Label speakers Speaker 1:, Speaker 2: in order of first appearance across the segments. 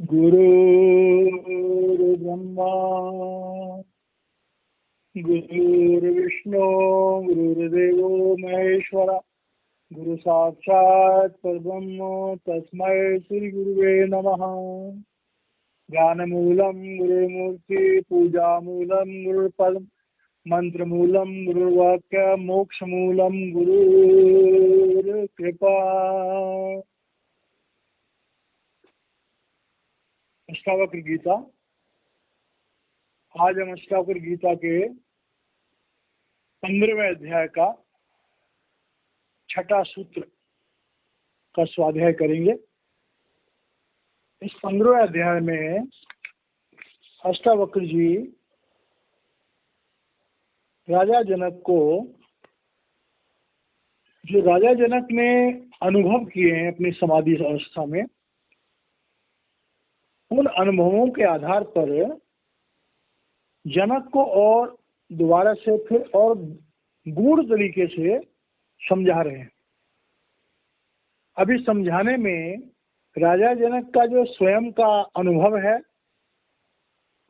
Speaker 1: गुरुर्ब्रह्मा गुरुर्विष्णु गुरुर्देवो महेश्वर गुरु साक्षात् परब्रह्म तस्मै श्री गुरुवे नमः। ज्ञानमूलं गुरुमूर्ति पूजामूलं गुरुपद मंत्रमूलं गुरुवाक्य मोक्षमूलं गुरुकृपा। अष्टावक्र गीता। आज हम अष्टावक्र गीता के 15वें अध्याय का छठा सूत्र का स्वाध्याय करेंगे। इस 15वें अध्याय में अष्टावक्र जी राजा जनक को, जो राजा जनक ने अनुभव किए हैं अपनी समाधि अवस्था में, उन अनुभवों के आधार पर जनक को और दोबारा से फिर और गूढ़ तरीके से समझा रहे हैं। अभी समझाने में राजा जनक का जो स्वयं का अनुभव है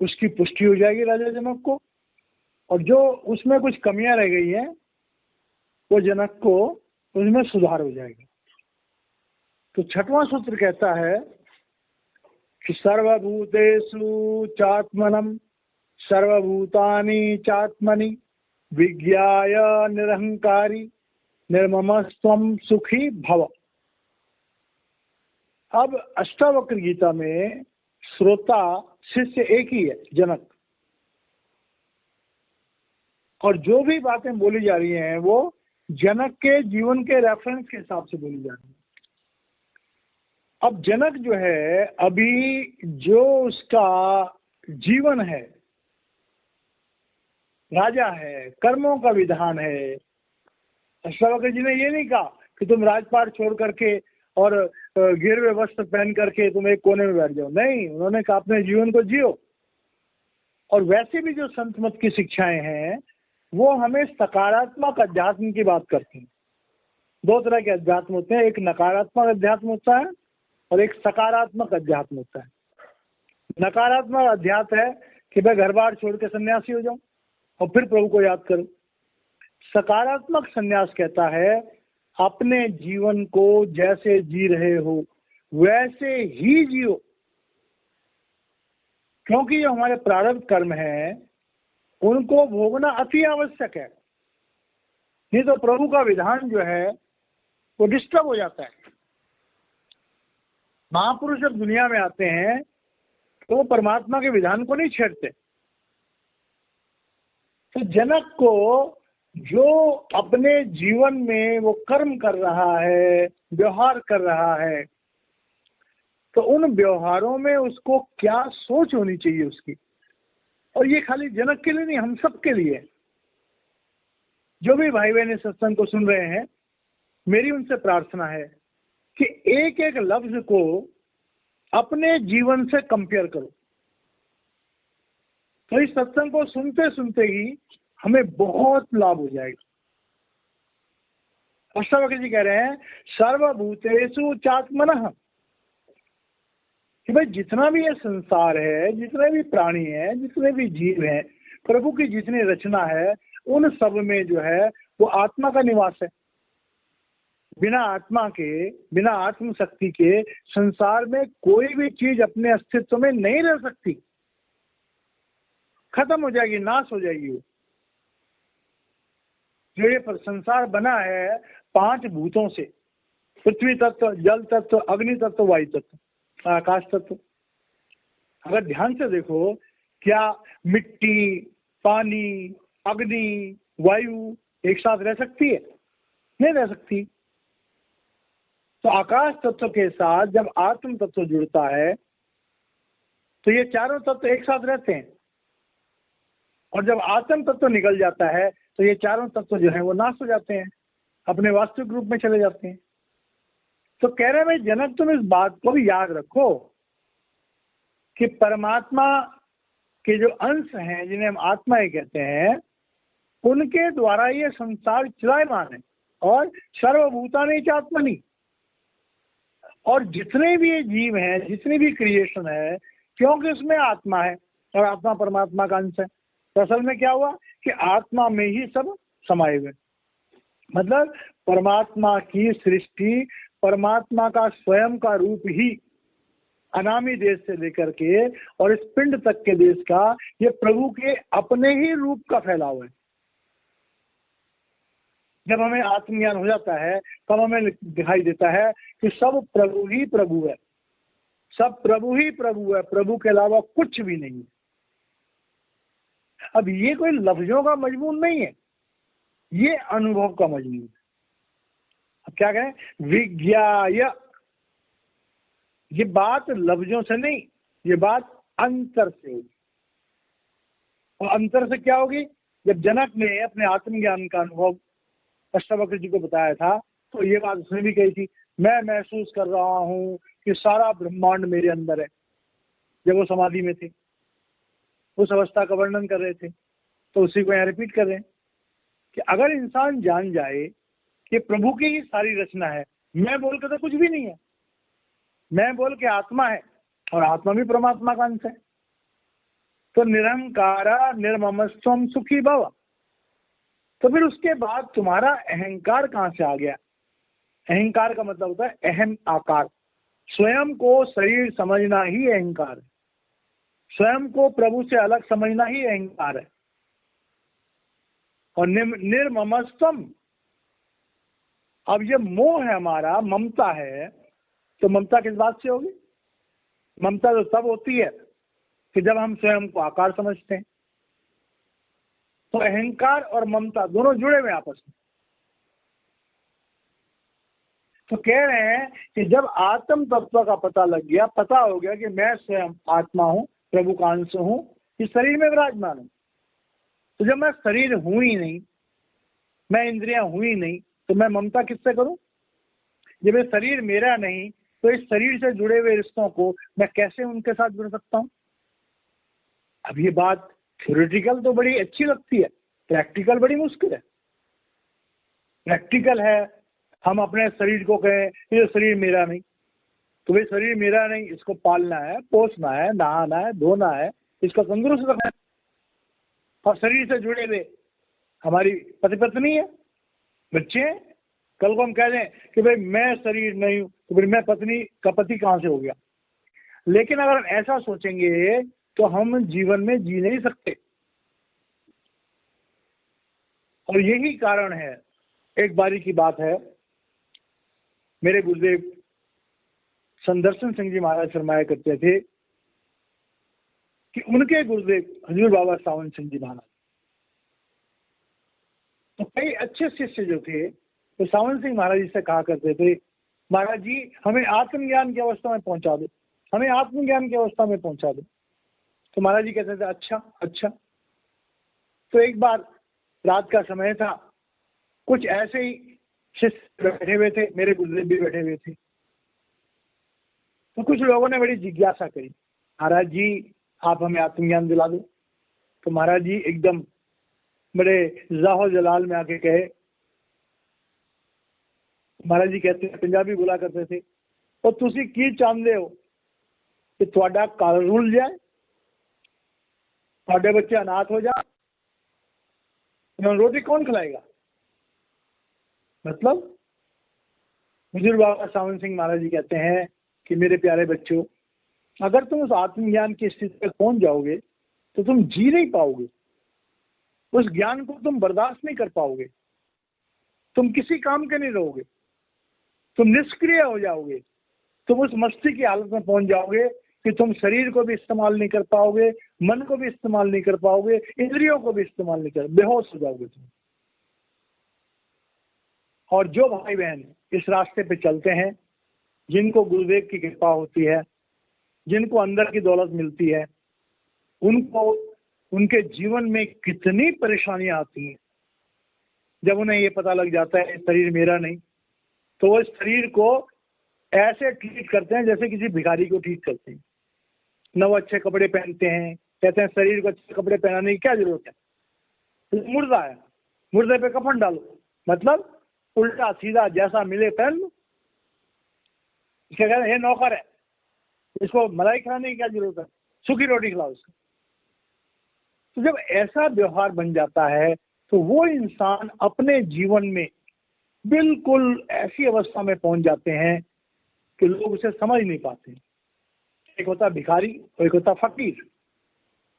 Speaker 1: उसकी पुष्टि हो जाएगी राजा जनक को, और जो उसमें कुछ कमियां रह गई हैं वो जनक को उसमें सुधार हो जाएगा। तो छठवां सूत्र कहता है कि सर्वभूतेषु चात्मनं सर्वभूतानि चात्मनि विज्ञाय निरहंकारी निर्ममस्त्वं सुखी भव। अब अष्टावक्र गीता में श्रोता शिष्य एक ही है, जनक, और जो भी बातें बोली जा रही हैं वो जनक के जीवन के रेफरेंस के हिसाब से बोली जा रही है। अब जनक जो है, अभी जो उसका जीवन है, राजा है, कर्मों का विधान है। अष्टावक्र जी ने ये नहीं कहा कि तुम राजपाट छोड़ करके और गिरवे वस्त्र पहन करके तुम एक कोने में बैठ जाओ। नहीं, उन्होंने कहा अपने जीवन को जियो। और वैसे भी जो संत मत की शिक्षाएं हैं वो हमें सकारात्मक अध्यात्म की बात करती हैं। दो तरह के अध्यात्म होते हैं, एक नकारात्मक अध्यात्म होता है और एक सकारात्मक अध्यात्म होता है। नकारात्मक अध्यात्म है कि मैं घर बार छोड़ के सन्यासी हो जाऊं और फिर प्रभु को याद करूं। सकारात्मक सन्यास कहता है अपने जीवन को जैसे जी रहे हो वैसे ही जियो, क्योंकि जो हमारे प्रारब्ध कर्म हैं उनको भोगना अति आवश्यक है, नहीं तो प्रभु का विधान जो है वो डिस्टर्ब हो जाता है। महापुरुष जब दुनिया में आते हैं तो वो परमात्मा के विधान को नहीं छेड़ते। तो जनक को जो अपने जीवन में वो कर्म कर रहा है, व्यवहार कर रहा है, तो उन व्यवहारों में उसको क्या सोच होनी चाहिए उसकी। और ये खाली जनक के लिए नहीं, हम सब के लिए। जो भी भाई बहन सत्संग को सुन रहे हैं, मेरी उनसे प्रार्थना है कि एक एक लफ्ज को अपने जीवन से कंपेयर करो। तो इस सत्संग को सुनते सुनते ही हमें बहुत लाभ हो जाएगा। अष्टावक्र जी कह रहे हैं सर्वभूतेषु चात्मनः, कि भाई जितना भी ये संसार है, जितने भी प्राणी हैं, जितने भी जीव हैं, प्रभु की जितनी रचना है उन सब में जो है वो आत्मा का निवास है। बिना आत्मा के, बिना आत्म शक्ति के संसार में कोई भी चीज अपने अस्तित्व में नहीं रह सकती, खत्म हो जाएगी, नाश हो जाएगी। वो जो ये संसार बना है 5 भूतों से, पृथ्वी तत्व, जल तत्व, अग्नि तत्व, वायु तत्व, आकाश तत्व। अगर ध्यान से देखो, क्या मिट्टी, पानी, अग्नि, वायु एक साथ रह सकती है? नहीं रह सकती। तो आकाश तत्व के साथ जब आत्म तत्व जुड़ता है तो ये चारों तत्व एक साथ रहते हैं, और जब आत्म तत्व निकल जाता है तो ये चारों तत्व जो है वो नाश हो जाते हैं, अपने वास्तविक रूप में चले जाते हैं। तो कह रहे भाई जनक तुम इस बात को भी याद रखो कि परमात्मा के जो अंश हैं, जिन्हें हम आत्माएं कहते हैं, उनके द्वारा ये संसार चलायमान है। और सर्वभूतानि चात्मनि, और जितने भी ये जीव हैं, जितनी भी क्रिएशन है, क्योंकि उसमें आत्मा है और आत्मा परमात्मा का अंश है, तो असल में क्या हुआ कि आत्मा में ही सब समाये हुए। मतलब परमात्मा की सृष्टि, परमात्मा का स्वयं का रूप ही अनामी देश से लेकर के और इस पिंड तक के देश का, ये प्रभु के अपने ही रूप का फैलाव है। जब हमें आत्मज्ञान हो जाता है तब हमें दिखाई देता है कि सब प्रभु ही प्रभु है, सब प्रभु ही प्रभु है, प्रभु के अलावा कुछ भी नहीं है। अब ये कोई लफ्जों का मजमून नहीं है, ये अनुभव का मजमून है। अब क्या कहें, विज्ञाय, ये बात लफ्जों से नहीं, ये बात अंतर से होगी। और अंतर से क्या होगी, जब जनक ने अपने आत्मज्ञान का अनुभव अष्टावक्र जी को बताया था तो ये बात उसने भी कही थी, मैं महसूस कर रहा हूं कि सारा ब्रह्मांड मेरे अंदर है। जब वो समाधि में थे, उस अवस्था का वर्णन कर रहे थे, तो उसी को यहाँ रिपीट कर रहे हैं कि अगर इंसान जान जाए कि प्रभु की ही सारी रचना है, मैं बोल के तो कुछ भी नहीं है, मैं बोल के आत्मा है और आत्मा भी परमात्मा का अंश है, तो निरंकारा निर्ममस्वम सुखी भव। तो फिर उसके बाद तुम्हारा अहंकार कहां से आ गया? अहंकार का मतलब होता है अहम आकार, स्वयं को शरीर समझना ही अहंकार है, स्वयं को प्रभु से अलग समझना ही अहंकार है। और निर्ममस्तम, अब ये मोह है हमारा, ममता है, तो ममता किस बात से होगी? ममता तो तब होती है कि जब हम स्वयं को आकार समझते हैं। तो अहंकार और ममता दोनों जुड़े हुए आपस में। तो कह रहे हैं कि जब आत्म तत्व का पता लग गया, पता हो गया कि मैं स्वयं आत्मा हूं, प्रभु का अंश हूं, इस शरीर में विराजमान हूं, तो जब मैं शरीर हूं ही नहीं, मैं इंद्रियां हूं ही नहीं, तो मैं ममता किससे करूं? जब ये शरीर मेरा नहीं तो इस शरीर से जुड़े हुए रिश्तों को मैं कैसे उनके साथ जुड़ सकता हूं? अब ये बात थ्योरेटिकल तो बड़ी अच्छी लगती है, प्रैक्टिकल बड़ी मुश्किल है। प्रैक्टिकल है, हम अपने शरीर को कहें ये शरीर मेरा नहीं, तो भाई शरीर मेरा नहीं, इसको पालना है, पोसना है, नहाना है, धोना है, इसको तंदुरुस्त रखना है। और शरीर से जुड़े हुए हमारी पति पत्नी है, बच्चे हैं। कल को हम कह दें कि भाई मैं शरीर नहीं हूं, तो फिर मैं पत्नी का पति कहां से हो गया? लेकिन अगर हम ऐसा सोचेंगे तो हम जीवन में जी नहीं सकते। और यही कारण है, एक बारी की बात है, मेरे गुरुदेव संदर्शन सिंह जी महाराज फरमाया करते थे कि उनके गुरुदेव हजूर बाबा सावन सिंह जी महाराज, तो कई अच्छे शिष्य जो थे तो सावन सिंह महाराज जी से कहा करते थे, महाराज जी हमें आत्मज्ञान की अवस्था में पहुंचा दो, हमें आत्मज्ञान की अवस्था में पहुंचा दो। तो महाराज जी कहते थे अच्छा अच्छा। तो एक बार रात का समय था, कुछ ऐसे ही शिष्य बैठे हुए थे, मेरे गुरुदेव भी बैठे हुए थे। तो कुछ लोगों ने बड़ी जिज्ञासा करी, महाराज जी आप हमें आत्मज्ञान दिला दो। तो महाराज जी एकदम बड़े जाहो जलाल में आके कहे, महाराज जी कहते हैं, पंजाबी बोला करते थे, तो तुसी की चाहते हो कि ਤੁਹਾਡਾ ਘਰ रुल जाए, ਤੁਹਾਡੇ बच्चे अनाथ हो जाए, रोटी कौन खिलाएगा? मतलब हुजूर बाबा सावन सिंह महाराज जी कहते हैं कि मेरे प्यारे बच्चों, अगर तुम उस आत्मज्ञान की स्थिति तक पहुंच जाओगे तो तुम जी नहीं पाओगे, उस ज्ञान को तुम बर्दाश्त नहीं कर पाओगे, तुम किसी काम के नहीं रहोगे, तुम निष्क्रिय हो जाओगे, तुम उस मस्ती की हालत में पहुंच जाओगे कि तुम शरीर को भी इस्तेमाल नहीं कर पाओगे, मन को भी इस्तेमाल नहीं कर पाओगे, इंद्रियों को भी इस्तेमाल नहीं कर, बेहोश हो जाओगे तुम। और जो भाई बहन इस रास्ते पे चलते हैं, जिनको गुरुदेव की कृपा होती है, जिनको अंदर की दौलत मिलती है, उनको उनके जीवन में कितनी परेशानियां आती हैं। जब उन्हें ये पता लग जाता है शरीर मेरा नहीं, तो वो शरीर को ऐसे ट्रीट करते हैं जैसे किसी भिखारी को ट्रीट करते हैं। न वो अच्छे कपड़े पहनते हैं, कहते हैं शरीर को अच्छे कपड़े पहनाने की क्या जरूरत है, तो मुर्दा है, मुर्दे पे कफन डालो, मतलब उल्टा सीधा जैसा मिले पहन लो। इसका कहना ये नौकर है, इसको मलाई खिलाने की क्या जरूरत है, सूखी रोटी खिलाओ उसको। तो जब ऐसा व्यवहार बन जाता है तो वो इंसान अपने जीवन में बिल्कुल ऐसी अवस्था में पहुंच जाते हैं कि लोग उसे समझ नहीं पाते। एक होता है भिखारी और एक होता है फकीर।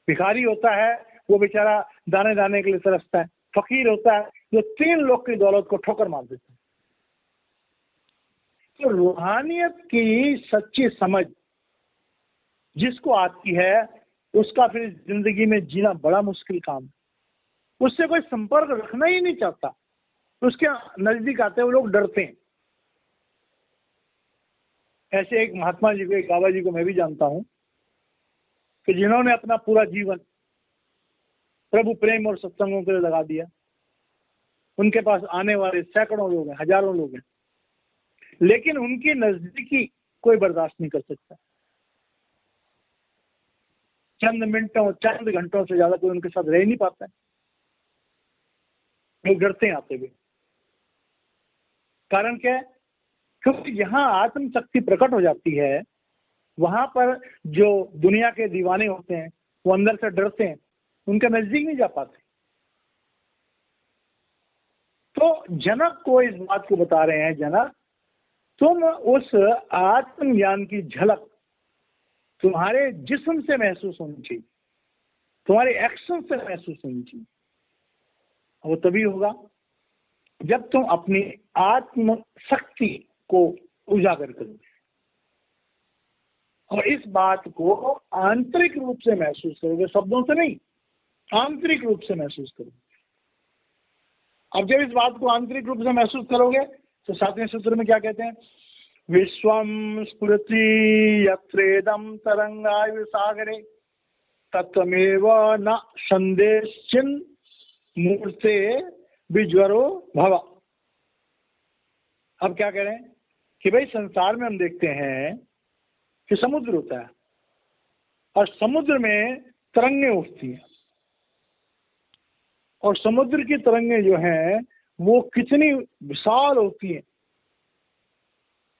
Speaker 1: भिखारी होता है वो बेचारा दाने दाने के लिए तरसता है, फकीर होता है जो 3 लोग की दौलत को ठोकर मार देता है। तो रूहानियत की सच्ची समझ जिसको आती है उसका फिर जिंदगी में जीना बड़ा मुश्किल काम है। उससे कोई संपर्क रखना ही नहीं चाहता, उसके नजदीक आते हुए लोग डरते हैं। ऐसे एक महात्मा जी को, एक बाबा जी को मैं भी जानता हूं कि जिन्होंने अपना पूरा जीवन प्रभु प्रेम और सत्संगों के लिए लगा दिया। उनके पास आने वाले सैकड़ों लोग हैं, हजारों लोग हैं, लेकिन उनकी नजदीकी कोई बर्दाश्त नहीं कर सकता। चंद मिनटों, चंद घंटों से ज्यादा कोई उनके साथ रह नहीं पाता है, लोग डरते हैं आते हुए। कारण क्या है? क्योंकि यहाँ आत्म शक्ति प्रकट हो जाती है, वहां पर जो दुनिया के दीवाने होते हैं वो अंदर से डरते हैं, उनके नजदीक नहीं जा पाते। तो जनक को इस बात को बता रहे हैं, जनक तुम उस आत्मज्ञान की झलक तुम्हारे जिस्म से महसूस होनी चाहिए, तुम्हारे एक्शन से महसूस होनी चाहिए। वो तभी होगा जब तुम अपनी आत्म शक्ति को उजागर करोगे और इस बात को आंतरिक रूप से महसूस करोगे, शब्दों से नहीं, आंतरिक रूप से महसूस करोगे। अब जब इस बात को आंतरिक रूप से महसूस करोगे तो 7वें सूत्र में क्या कहते हैं? विश्वम स्फुरति यत्रेदम तरंगाय सागरे तत्वमेव न संदेशिन मूर्ते विज्वरो भव। अब क्या कह रहे हैं कि भाई संसार में हम देखते हैं कि समुद्र होता है और समुद्र में तरंगें उठती हैं, और समुद्र की तरंगें जो हैं वो कितनी विशाल होती हैं,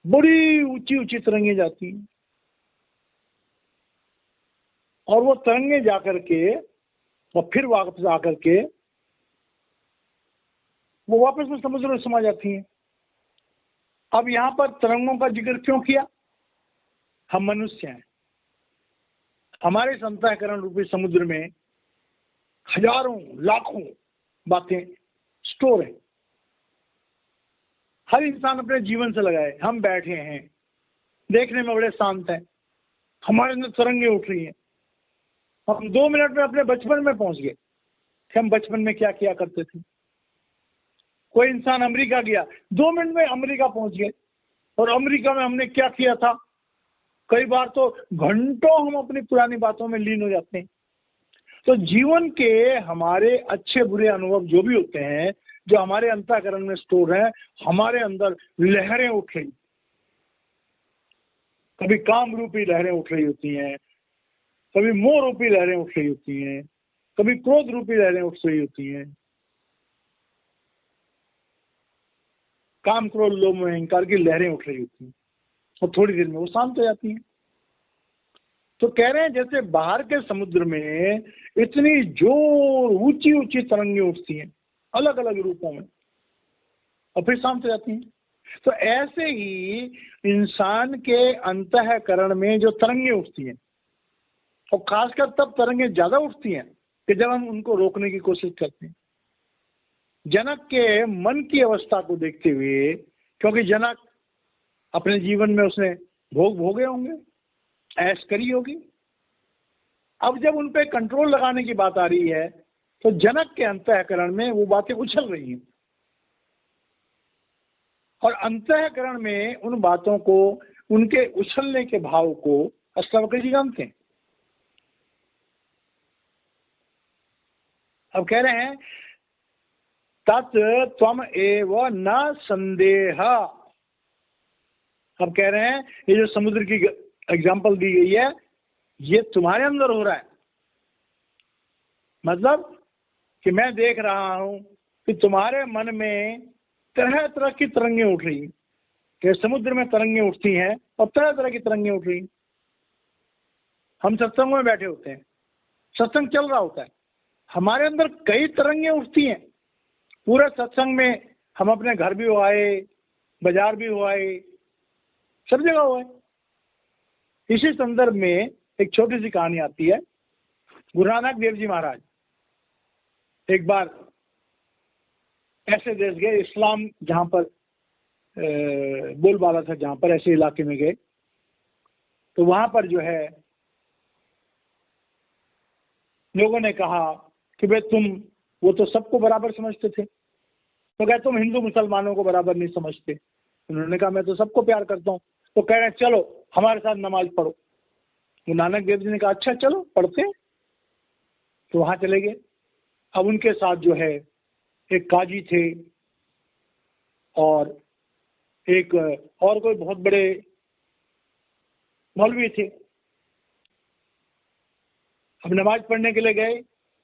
Speaker 1: बड़ी ऊंची ऊंची तरंगें जाती हैं, और वो तरंगें जाकर के और फिर वापस आकर के वो वापस में समुद्र में समा जाती हैं। अब यहाँ पर तरंगों का जिक्र क्यों किया? हम मनुष्य हैं, हमारे संतःकरण रूपी समुद्र में हजारों लाखों बातें स्टोर है। हर इंसान अपने जीवन से लगाए, हम बैठे हैं, देखने में बड़े शांत हैं, हमारे अंदर तरंगे उठ रही हैं। हम 2 मिनट में अपने बचपन में पहुंच गए कि हम बचपन में क्या किया करते थे। कोई इंसान अमेरिका गया, 2 मिनट में अमेरिका पहुंच गए, और अमेरिका में हमने क्या किया था। कई बार तो घंटों हम अपनी पुरानी बातों में लीन हो जाते हैं। तो जीवन के हमारे अच्छे बुरे अनुभव जो भी होते हैं, जो हमारे अंतःकरण में स्टोर हैं, हमारे अंदर लहरें उठ रही, कभी काम रूपी लहरें उठ रही होती हैं, कभी मोह रूपी लहरें उठ रही होती हैं, कभी क्रोध रूपी लहरें उठ रही होती हैं, काम क्रोध लोभ में अहंकार की लहरें उठ रही होती हैं, और थोड़ी देर में वो शांत हो जाती हैं। तो कह रहे हैं जैसे बाहर के समुद्र में इतनी जोर ऊंची ऊंची तरंगें उठती हैं अलग अलग रूपों में, और फिर शांत हो जाती हैं। तो ऐसे ही इंसान के अंतःकरण में जो तरंगें उठती हैं, और खासकर तब तरंगें ज्यादा उठती हैं कि जब हम उनको रोकने की कोशिश करते हैं। जनक के मन की अवस्था को देखते हुए, क्योंकि जनक अपने जीवन में उसने भोगे होंगे, ऐश करी होगी, अब जब उन पे कंट्रोल लगाने की बात आ रही है तो जनक के अंतःकरण में वो बातें उछल रही हैं, और अंतःकरण में उन बातों को, उनके उछलने के भाव को अष्टावक्र जी जानते हैं। अब कह रहे हैं तत् त्वम एव न संदेह। अब कह रहे हैं ये जो समुद्र की एग्जाम्पल दी गई है, ये तुम्हारे अंदर हो रहा है। मतलब कि मैं देख रहा हूं कि तुम्हारे मन में तरह तरह की तरंगें उठ रही, कि समुद्र में तरंगें उठती हैं और तरह तरह की तरंगें उठ रही हैं। हम सत्संग में बैठे होते हैं, सत्संग चल रहा होता है, हमारे अंदर कई तरंगें उठती हैं। पूरे सत्संग में हम अपने घर भी हो आए, बाजार भी हो आए, सब जगह हो आए। इसी संदर्भ में एक छोटी सी कहानी आती है। गुरु नानक देव जी महाराज एक बार ऐसे देश गए, इस्लाम जहां पर बोलबाला था, जहां पर ऐसे इलाके में गए, तो वहां पर जो है लोगों ने कहा कि भाई तुम, वो तो सबको बराबर समझते थे, तो कहे तुम हिंदू मुसलमानों को बराबर नहीं समझते। उन्होंने कहा मैं तो सबको प्यार करता हूँ। तो कह रहे हैं चलो हमारे साथ नमाज पढ़ो। तो नानक देव जी ने कहा अच्छा चलो पढ़ते हैं। तो वहां चले गए। अब उनके साथ जो है एक काजी थे और एक और कोई बहुत बड़े मौलवी थे। अब नमाज पढ़ने के लिए गए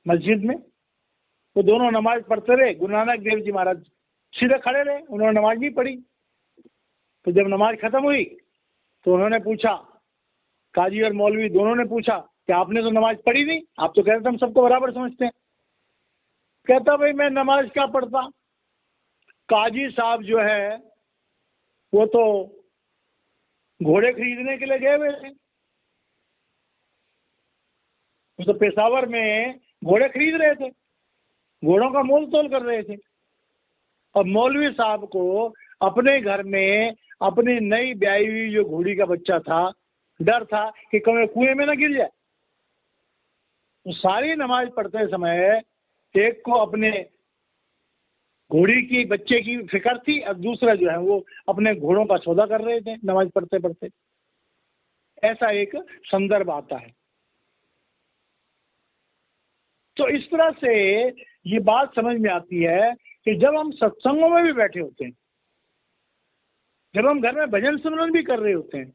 Speaker 1: मस्जिद में, तो दोनों नमाज पढ़ते रहे। गुरु नानक देव जी महाराज सीधे खड़े रहे, उन्होंने नमाज नहीं पढ़ी। तो जब नमाज खत्म हुई तो उन्होंने पूछा, काजी और मौलवी दोनों ने पूछा कि आपने तो नमाज पढ़ी नहीं, आप तो कहते हम सबको बराबर समझते हैं। कहता भाई मैं नमाज क्या पढ़ता, काजी साहब जो है वो तो घोड़े खरीदने के लिए गए हुए थे, वो तो पेशावर में घोड़े खरीद रहे थे, घोड़ों का मोल तोल कर रहे थे। और मौलवी साहब को अपने घर में अपनी नई ब्याई हुई जो घोड़ी का बच्चा था, डर था कि कहीं कुएं में ना गिर जाए। तो सारी नमाज पढ़ते समय एक को अपने घोड़ी की बच्चे की फिक्र थी और दूसरा जो है वो अपने घोड़ों का सौदा कर रहे थे नमाज पढ़ते पढ़ते। ऐसा एक संदर्भ आता है। तो इस तरह से ये बात समझ में आती है कि जब हम सत्संगों में भी बैठे होते हैं, जब हम घर में भजन सिमरन भी कर रहे होते हैं,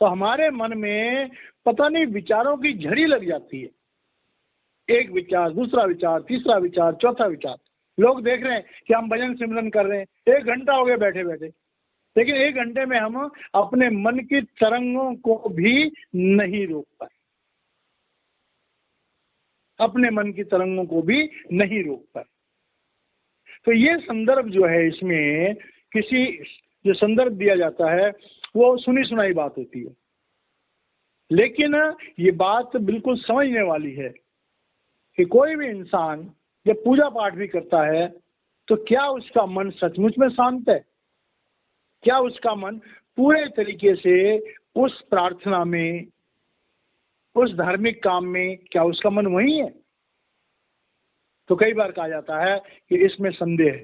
Speaker 1: तो हमारे मन में पता नहीं विचारों की झड़ी लग जाती है। एक विचार, दूसरा विचार, तीसरा विचार, चौथा विचार। लोग देख रहे हैं कि हम भजन सिमरन कर रहे हैं, 1 घंटा हो गया बैठे बैठे, लेकिन 1 घंटे में हम अपने मन की तरंगों को भी नहीं रोक पाए, अपने मन की तरंगों को भी नहीं रोक पाए। तो ये संदर्भ जो है, इसमें किसी जो संदर्भ दिया जाता है वो सुनी सुनाई बात होती है, लेकिन ये बात बिल्कुल समझने वाली है कि कोई भी इंसान जब पूजा पाठ भी करता है तो क्या उसका मन सचमुच में शांत है, क्या उसका मन पूरे तरीके से उस प्रार्थना में, उस धार्मिक काम में, क्या उसका मन वही है। तो कई बार कहा जाता है कि इसमें संदेह है,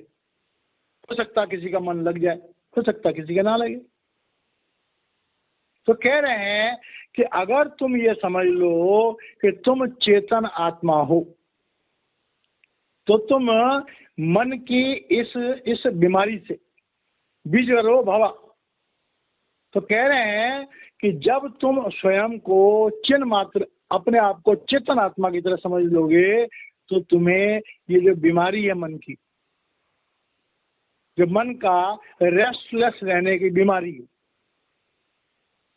Speaker 1: हो सकता किसी का मन लग जाए, हो सकता किसी का ना लगे। तो कह रहे हैं कि अगर तुम ये समझ लो कि तुम चेतन आत्मा हो, तो तुम मन की इस बीमारी से विजरो भवा। तो कह रहे हैं कि जब तुम स्वयं को चिन्ह मात्र, अपने आप को चेतन आत्मा की तरह समझ लोगे, तो तुम्हें ये जो बीमारी है मन की, जो मन का रेस्टलेस रहने की बीमारी है,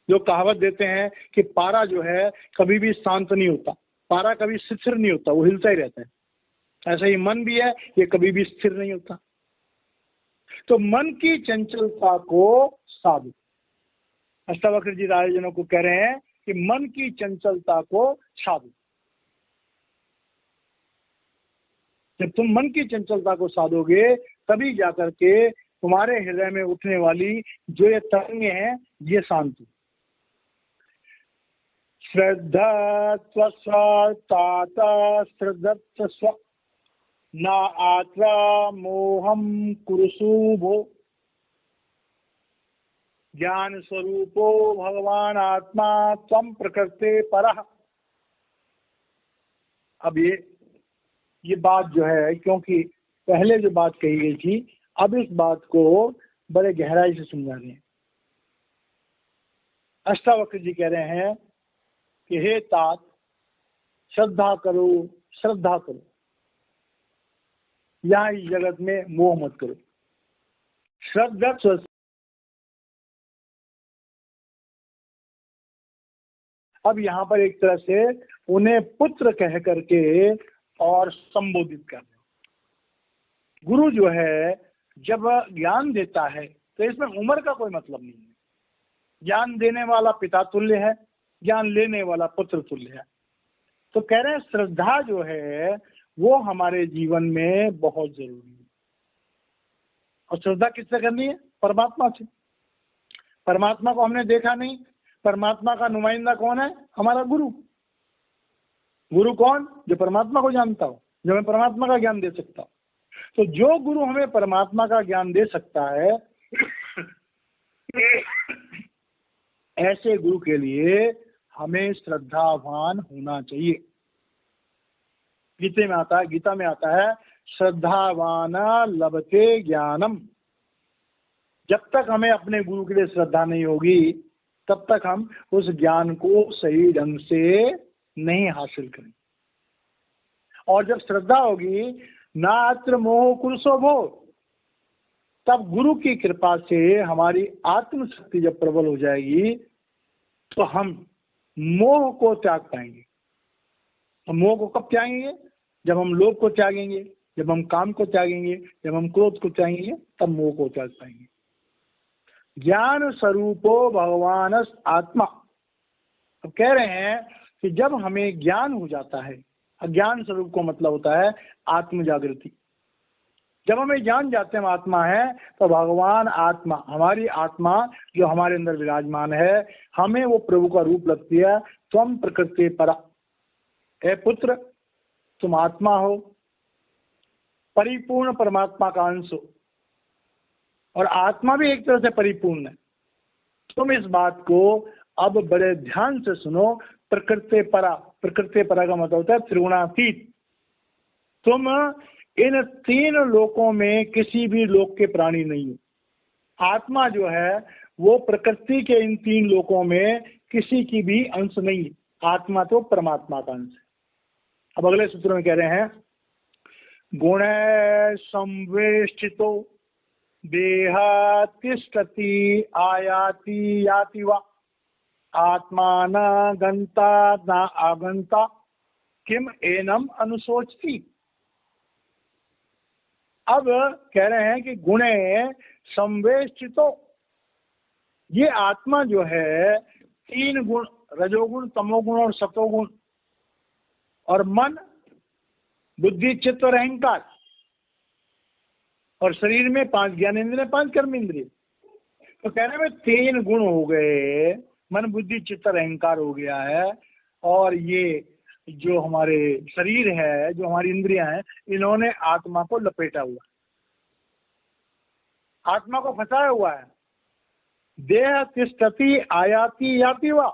Speaker 1: जो कहावत देते हैं कि पारा जो है कभी भी शांत नहीं होता, पारा कभी स्थिर नहीं होता, वो हिलता ही रहता है, ऐसा ही मन भी है, ये कभी भी स्थिर नहीं होता। तो मन की चंचलता को साधो। अष्टावक्र जी राजजनों को कह रहे हैं कि मन की चंचलता को साधो। जब तुम मन की चंचलता को साधोगे तभी जाकर के तुम्हारे हृदय में उठने वाली जो ये तरंगे हैं ये शांत हो। श्रद्धा स्व न आत्रा मोहम कुरुशुभो ज्ञान स्वरूपो भगवान आत्मा त्वं प्रकृते परः। अब ये बात जो है, क्योंकि पहले जो बात कही गई थी, अब इस बात को बड़े गहराई से समझा रहे हैं। अष्टावक्र जी कह रहे हैं कि हे तात, श्रद्धा करो, श्रद्धा करो, यहाँ इस जगत में मोह मत करो। श्रद्धा अब यहाँ पर एक तरह से उन्हें पुत्र कह करके और संबोधित कर रहे। गुरु जो है जब ज्ञान देता है तो इसमें उम्र का कोई मतलब नहीं है। ज्ञान देने वाला पिता तुल्य है, ज्ञान लेने वाला पुत्र तुल्य है। तो कह रहे हैं श्रद्धा जो है वो हमारे जीवन में बहुत जरूरी है। और श्रद्धा किससे करनी है? परमात्मा से। परमात्मा को हमने देखा नहीं, परमात्मा का नुमाइंदा कौन है? हमारा गुरु। गुरु कौन? जो परमात्मा को जानता हो, जो हमें परमात्मा का ज्ञान दे सकता हो। तो जो गुरु हमें परमात्मा का ज्ञान दे सकता है ऐसे गुरु के लिए हमें श्रद्धावान होना चाहिए। गीता में आता है श्रद्धावाना लभते ज्ञानम। जब तक हमें अपने गुरु के लिए श्रद्धा नहीं होगी तब तक हम उस ज्ञान को सही ढंग से नहीं हासिल करेंगे। और जब श्रद्धा होगी नात्र मोह कुरुसो भो, तब गुरु की कृपा से हमारी आत्मशक्ति जब प्रबल हो जाएगी तो हम मोह को त्याग पाएंगे। तो मोह को कब त्यागेंगे? जब हम लोभ को त्यागेंगे, जब हम काम को त्यागेंगे, जब हम क्रोध को त्यागेंगे, तब मोह को त्याग पाएंगे। ज्ञान स्वरूपो भगवान आत्मा। अब कह रहे हैं कि जब हमें ज्ञान हो जाता है, अज्ञान स्वरूप को मतलब होता है आत्म जागृति। जब हमें जान जाते हैं हम आत्मा है तो भगवान आत्मा, हमारी आत्मा जो हमारे अंदर विराजमान है, हमें वो प्रभु का रूप लगती है। तुम प्रकृति परा, हे पुत्र तुम आत्मा हो, परिपूर्ण परमात्मा का अंश हो, और आत्मा भी एक तरह से परिपूर्ण है। तुम इस बात को अब बड़े ध्यान से सुनो। प्रकृति परा, प्रकृति परा का मतलब होता है त्रिगुणातीत। तुम इन तीन लोकों में किसी भी लोक के प्राणी नहीं हो। आत्मा जो है वो प्रकृति के इन तीन लोकों में किसी की भी अंश नहीं है। आत्मा तो परमात्मा का अंश है। अब अगले सूत्र में कह रहे हैं गुण संवेष्टितो देहा तिष्ठति आयाति याति वा आत्मा न गंता न आगंता किम एनम अनुशोचती। अब कह रहे हैं कि गुणे संवेष्टितो, ये आत्मा जो है तीन गुण, रजोगुण तमोगुण और सतोगुण, और मन बुद्धि चित्त और अहंकार, और शरीर में 5 ज्ञानेंद्रिय 5 कर्मेंद्रिय। तो कहने में 3 गुण हो गए, मन बुद्धि चित्त और अहंकार हो गया है, और ये जो हमारे शरीर है, जो हमारी इंद्रियां हैं, इन्होंने आत्मा को लपेटा हुआ, आत्मा को फंसाया हुआ है। देह तिष्ठति आयाति याति वा,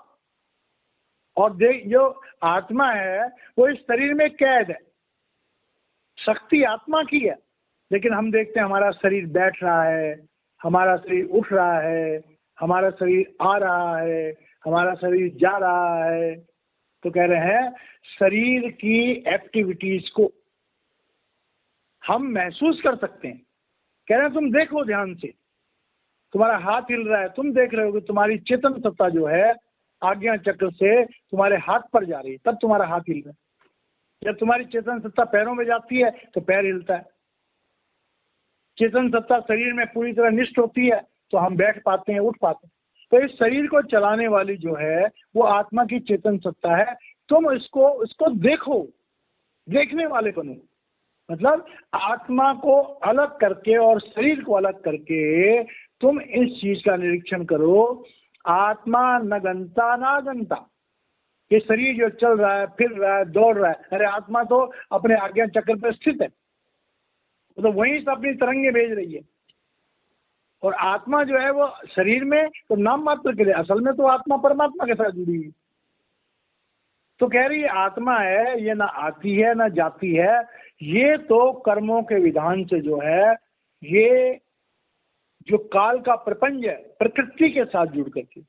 Speaker 1: और जो आत्मा है वो इस शरीर में कैद है। शक्ति आत्मा की है, लेकिन हम देखते हैं हमारा शरीर बैठ रहा है, हमारा शरीर उठ रहा है, हमारा शरीर आ रहा है, हमारा शरीर जा रहा है। तो कह रहे हैं शरीर की एक्टिविटीज को हम महसूस कर सकते हैं। कह रहे हैं तुम देखो ध्यान से, तुम्हारा हाथ हिल रहा है, तुम देख रहे हो कि तुम्हारी चेतन सत्ता जो है आज्ञा चक्र से तुम्हारे हाथ पर जा रही है, तब तुम्हारा हाथ हिल रहा है। जब तुम्हारी चेतन सत्ता पैरों में जाती है तो पैर हिलता है। चेतन सत्ता शरीर में पूरी तरह निष्ठ होती है तो हम बैठ पाते हैं, उठ पाते हैं। तो इस शरीर को चलाने वाली जो है वो आत्मा की चेतन सत्ता है। तुम इसको देखो, देखने वाले बनो। मतलब आत्मा को अलग करके और शरीर को अलग करके तुम इस चीज का निरीक्षण करो, आत्मा न गंता ना गंता। ये शरीर जो चल रहा है, फिर रहा है, दौड़ रहा है, अरे आत्मा तो अपने आज्ञा चक्र पर स्थित है, तो वहीं से अपनी तरंगे भेज रही है। और आत्मा जो है वो शरीर में तो नाम मात्र के लिए, असल में तो आत्मा परमात्मा के साथ जुड़ी है। तो कह रही है आत्मा है, ये ना आती है ना जाती है, ये तो कर्मों के विधान से जो है, ये जो काल का प्रपंच है प्रकृति के साथ जुड़ करके,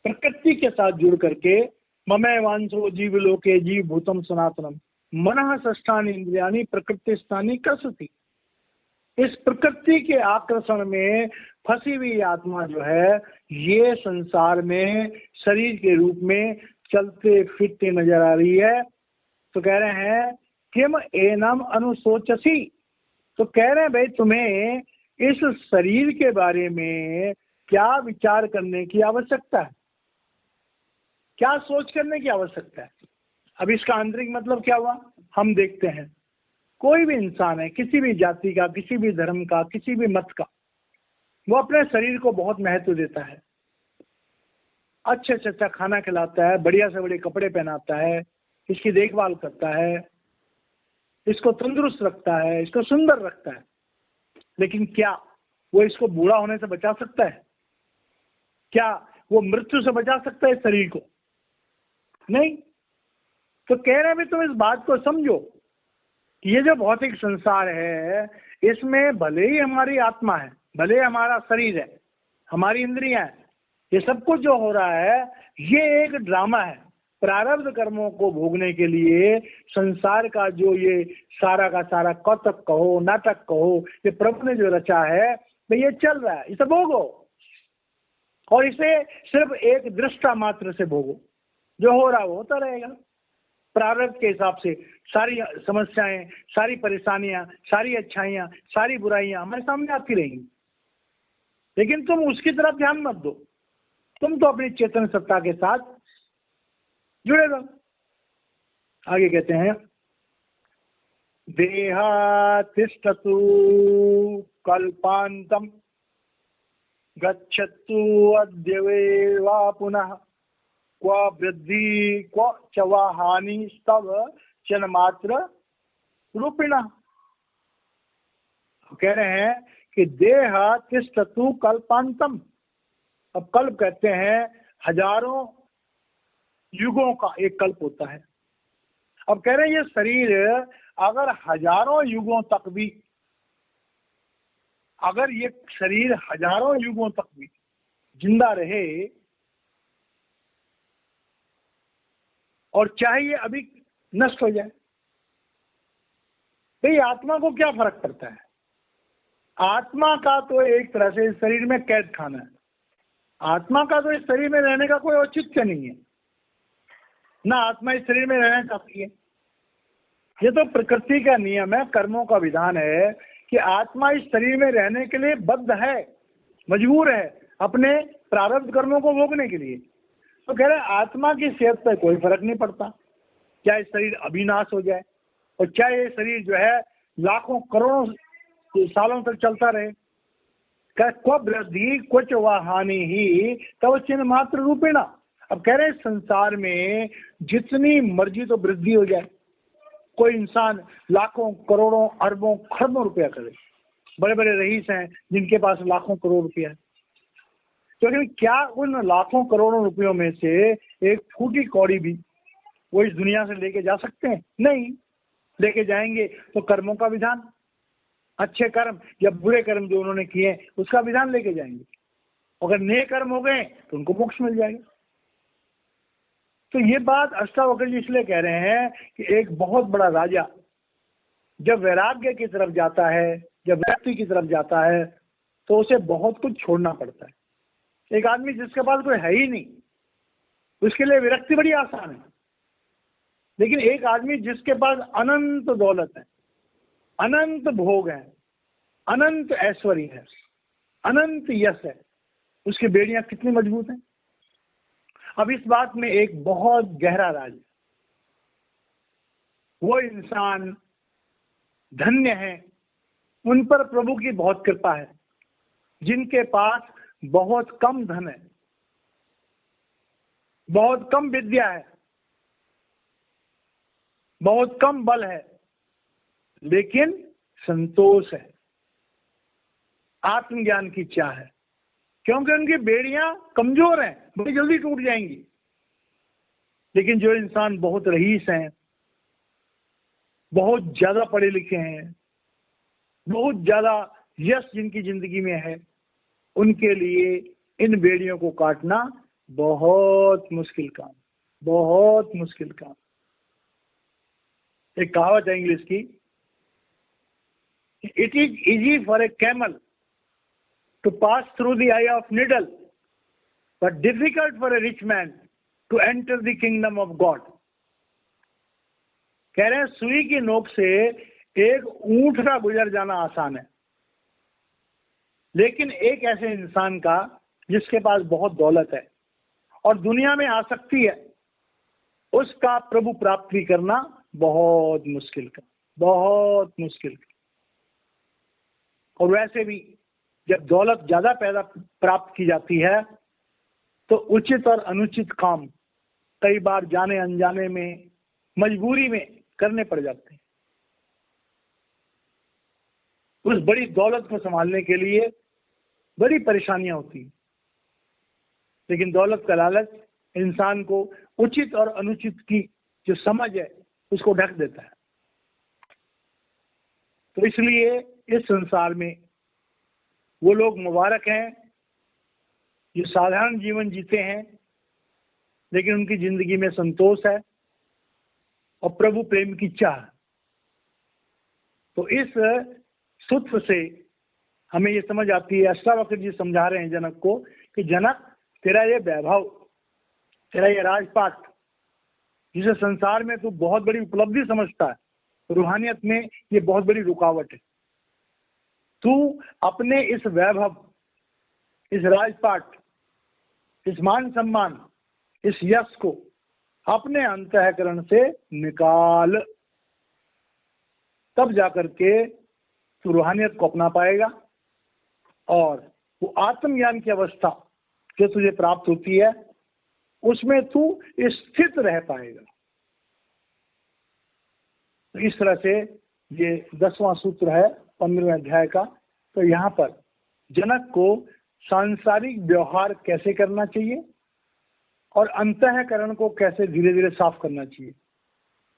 Speaker 1: प्रकृति के साथ जुड़ करके ममे वांसो जीव लोके जीव भूतम सनातनम मनः षष्ठानि इंद्रियाणि प्रकृति स्थानी कसति। इस प्रकृति के आकर्षण में फंसी हुई आत्मा जो है ये संसार में शरीर के रूप में चलते फिरते नजर आ रही है। तो कह रहे हैं किम एनम अनुशोचसी, तो कह रहे हैं भाई तुम्हें इस शरीर के बारे में क्या विचार करने की आवश्यकता है, क्या सोच करने की आवश्यकता है। अब इसका आंतरिक मतलब क्या हुआ, हम देखते हैं कोई भी इंसान है, किसी भी जाति का, किसी भी धर्म का, किसी भी मत का, वो अपने शरीर को बहुत महत्व देता है, अच्छे से अच्छा खाना खिलाता है, बढ़िया से बढ़िया कपड़े पहनाता है, इसकी देखभाल करता है, इसको तंदुरुस्त रखता है, इसको सुंदर रखता है। लेकिन क्या वो इसको बूढ़ा होने से बचा सकता है? क्या वो मृत्यु से बचा सकता है इस शरीर को? नहीं। तो कह रहे हैं भी तुम इस बात को समझो कि ये जो भौतिक संसार है इसमें भले ही हमारी आत्मा है, भले ही हमारा शरीर है, हमारी इंद्रियां हैं, ये सब कुछ जो हो रहा है ये एक ड्रामा है। प्रारब्ध कर्मों को भोगने के लिए संसार का जो ये सारा का सारा कौतक कहो, नाटक कहो, ये प्रभु ने जो रचा है तो ये चल रहा है, इसे भोगो और इसे सिर्फ एक दृष्टा मात्र से भोगो। जो हो रहा वो होता रहेगा। प्रारब्ध के हिसाब से सारी समस्याएं, सारी परेशानियां, सारी अच्छाइयां, सारी बुराइयां हमारे सामने आती रहेंगी, लेकिन तुम उसकी तरफ ध्यान मत दो, तुम तो अपनी चेतन सत्ता के साथ जुड़े रहो। आगे कहते हैं देहातिष्ठतु कल्पांतम गच्छतु अद्य वा पुनः क्व वृद्धि क्व च वा हानि स्तव क्षणमात्र रूपिण। कह रहे हैं कि देह तिष्ठतु कल्पांतम। अब कल्प कहते हैं हजारों युगों का एक कल्प होता है। अब कह रहे हैं ये शरीर अगर हजारों युगों तक भी, अगर ये शरीर हजारों युगों तक भी जिंदा रहे और चाहे ये अभी नष्ट हो जाए, तो ये आत्मा को क्या फर्क पड़ता है? आत्मा का तो एक तरह से इस शरीर में कैद खाना है, आत्मा का तो इस शरीर में रहने का कोई औचित्य नहीं है, ना आत्मा इस शरीर में रहना चाहती है। ये तो प्रकृति का नियम है, कर्मों का विधान है कि आत्मा इस शरीर में रहने के लिए बद्ध है, मजबूर है अपने प्रारब्ध कर्मों को भोगने के लिए। तो कह रहे हैं आत्मा की सेहत पर कोई फर्क नहीं पड़ता, चाहे शरीर अविनाश हो जाए और चाहे ये शरीर जो है लाखों करोड़ों सालों तक चलता रहे। क्व वृद्धि क्वच वा हानि ही तव चिन्ह मात्र रूपेण। अब कह रहे हैं संसार में जितनी मर्जी तो वृद्धि हो जाए, कोई इंसान लाखों करोड़ों अरबों खरबों रुपया करे, बड़े बड़े रईस हैं जिनके पास लाखों करोड़ रुपया है, तो लेकिन क्या उन लाखों करोड़ों रुपयों में से एक फूटी कौड़ी भी वो इस दुनिया से लेके जा सकते हैं? नहीं लेके जाएंगे। तो कर्मों का विधान, अच्छे कर्म या बुरे कर्म जो उन्होंने किए उसका विधान लेके जाएंगे। अगर नेक कर्म हो गए तो उनको मोक्ष मिल जाएगा। तो ये बात अष्टावक्र जी इसलिए कह रहे हैं कि एक बहुत बड़ा राजा जब वैराग्य की तरफ जाता है, जब व्यक्ति की तरफ जाता है, तो उसे बहुत कुछ छोड़ना पड़ता है। एक आदमी जिसके पास कोई है ही नहीं उसके लिए विरक्ति बड़ी आसान है, लेकिन एक आदमी जिसके पास अनंत दौलत है, अनंत भोग है, अनंत ऐश्वर्य है, अनंत यश है, उसकी बेड़ियां कितनी मजबूत हैं। अब इस बात में एक बहुत गहरा राज है। वो इंसान धन्य है, उन पर प्रभु की बहुत कृपा है जिनके पास बहुत कम धन है, बहुत कम विद्या है, बहुत कम बल है, लेकिन संतोष है, आत्मज्ञान की चाह है, क्योंकि उनकी बेड़ियां कमजोर हैं, बड़ी जल्दी टूट जाएंगी। लेकिन जो इंसान बहुत रईस हैं, बहुत ज्यादा पढ़े लिखे हैं, बहुत ज्यादा यश जिनकी जिंदगी में है, उनके लिए इन बेड़ियों को काटना बहुत मुश्किल काम, बहुत मुश्किल काम। एक कहावत है इंग्लिश की, it is easy for a camel to pass through the eye of needle, but difficult for a rich man to enter the kingdom of God. कह रहे हैं सुई की नोक से एक ऊंट का गुजर जाना आसान है, लेकिन एक ऐसे इंसान का जिसके पास बहुत दौलत है और दुनिया में आसक्ति है, उसका प्रभु प्राप्ति करना बहुत मुश्किल का, बहुत मुश्किल का। और वैसे भी जब दौलत ज्यादा प्राप्त की जाती है तो उचित और अनुचित काम कई बार जाने अनजाने में, मजबूरी में करने पड़ जाते हैं। उस बड़ी दौलत को संभालने के लिए बड़ी परेशानियां होती हैं, लेकिन दौलत का लालच इंसान को उचित और अनुचित की जो समझ है उसको ढक देता है। तो इसलिए इस संसार में वो लोग मुबारक हैं जो साधारण जीवन जीते हैं, लेकिन उनकी जिंदगी में संतोष है और प्रभु प्रेम की चाह। तो इस सूत्र से हमें ये समझ आती है, अष्टावक्र जी समझा रहे हैं जनक को कि जनक, तेरा ये वैभव, तेरा ये राजपाट, जिसे संसार में तू बहुत बड़ी उपलब्धि समझता है, रूहानियत में ये बहुत बड़ी रुकावट है। तू अपने इस वैभव, इस राजपाट, इस मान सम्मान, इस यश को अपने अंतःकरण से निकाल, तब जाकर के तू रूहानियत को अपना पाएगा और वो आत्मज्ञान की अवस्था जो तुझे प्राप्त होती है उसमें तू स्थित रह पाएगा। तो इस तरह से ये 10वां सूत्र है 15वें अध्याय का। तो यहाँ पर जनक को सांसारिक व्यवहार कैसे करना चाहिए और अंतःकरण को कैसे धीरे धीरे साफ करना चाहिए,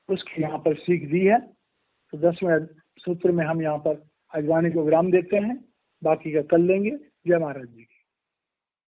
Speaker 1: उसकी यहाँ पर सीख दी है। तो 10वें सूत्र में हम यहाँ पर आज वाणी को विराम देते हैं, बाकी का कल लेंगे। जय महाराज जी।